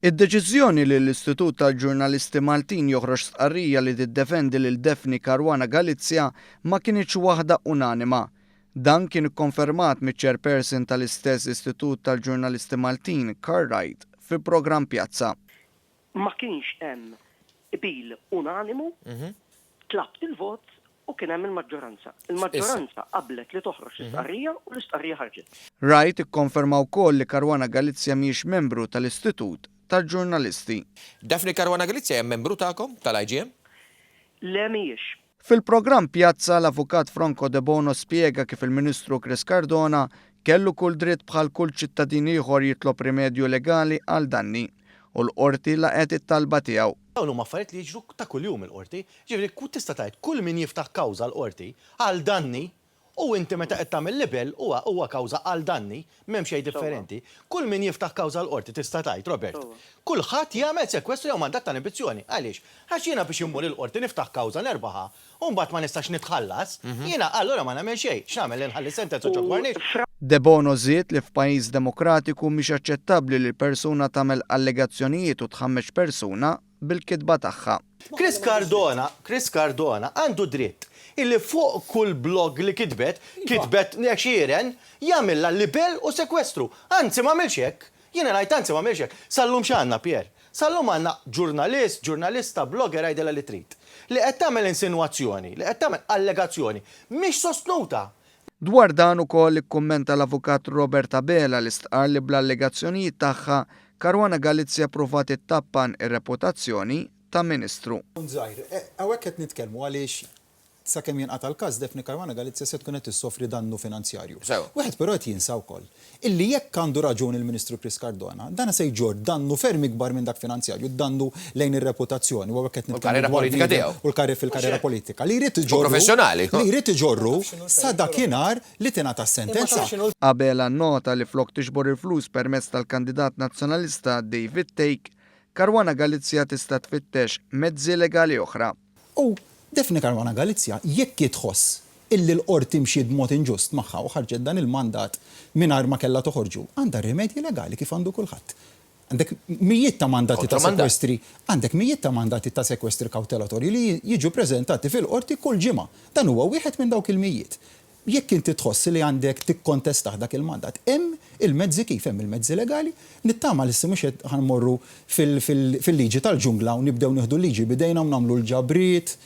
Id-deċiżjoni li l-Istitut tal-Ġurnalisti Maltin joħroġ stqarrija li tiddefendi lil Daphne Caruana Galizia ma kienx waħda unanima. Dan kien ikkonfermat miċ-chairperson tal-istess Istitut tal-Ġurnalisti Maltin, Carl Wright, fi programm Pjazza. Ma kienx hemm bil unanimu, tlabt il-vot u kien hemm il-maġġoranza. Il-maġġoranza qablet li toħroġ l-istqarrija u l-istqarrija ħarġet. Wright ikkonferma wkoll li Caruana Galizia mhijiex membru tal-Istitut tal-Ġurnalisti. Daphne Caruana Galizia hemm membru tagħkom tal-IGM? Le mhijiex. Fil-programm Pjazza l-avukat Franco De Bono spjega kif il-Ministru Chris Cardona kellu kull dritt bħal kull ċittadin ieħor jitlob rimedju legali għal danni u l-qorti laqgħet it-talba tiegħu. Dawn huma affarijiet li jiġru ta' kuljum il-qorti, ġifieri tista' tgħid kull min jiftaħ kawża l-qorti għal danni u inti meta qed tagħmel libel huwa kawża għal danni, m'hemm xejn differenti. Kull min jiftaħ kawża l-qorti tista' tgħid, Robert. Kulħadd jagħmel sekwestru jew mandat ta' inibizzjoni. Għaliex? Għax jiena biex immur il-qorti niftaħ kawża nerbaħa u mbagħad ma nistax nitħallas, jiena allura ma nagħmel xejn. X'nagħmel inħalli sentenza ġo gwarnix? De Bono żied li f'pajjiż demokratiku mhix aċċettabbli li persuna tagħmel allegazzjonijiet u tħammex persuna bil-kitba tagħha. Chris Cardona għandu dritt illi fuq kull blog li kitbet xieren jagħmilha libel u sekwestru. Anzi m'għamilx hekk. Jiena ngħid anzi m'għamilx hekk. Sallum x'għandna Pier? Sallum għandna ġurnalista, blogger għajdela li trid. Li qed tagħmel insinwazzjoni, li qed tagħmel allegazzjoni, mhix sostnuta. Dwar dan ukoll ikkummenta l-avukat Robert Abela li stqar li bl-allegazzjonijiet tagħha Caruana Galizia provat ittappan ir-reputazzjoni ta' Ministru. Hawnhekk qed nitkellmu għaliex sakemm jinqata' l-każ Daphne Caruana Galizia se tkun qed issofri dannu finanzjarju. Wieħed però qed jinsa wkoll illi jekk għandu raġun il-Ministru Chris Cardona, dan se jġor dannu ferm ikbar minn dak finanzjarju, dannu lejn ir-reputazzjoni u hekk qed nitkellmu karriera tiegħu. U fil-karriera politika. Li jrid iġorru professjonali. Li jrid iġorru sa dakinhar li tingħata sentenza. Abela nnota li flok tixbor il-flus permezz tal-kandidat nazzjonalista David Take, Caruana Galizia tista' tfittex mezzi legali oħra. Daphne Caruana Galizia jekk jitħoss illi l-qorti mxied b'mod inġust magħha u ħarġet dan il-mandat mingħajr ma kellha toħorġu, għandha rimedji legali kif għandu kulħadd. Għandek mijiet ta' mandati ta' sekwestri, ta' sekwestri kawtelatorji li jiġu preżentati fil-qorti kull ġimgħa. Dan huwa wieħed minn dawk il-mijiet. Jekk inti tħossi li għandek tikkontestaħ dak il-mandat, hemm il-mezzi kif hemm il-mezzi legali, nittama li mhux qed ħanmorru fil-liġi tal-ġungla u nibdew nieħdu l-liġi bidejna u nagħmlu l-ġabriet.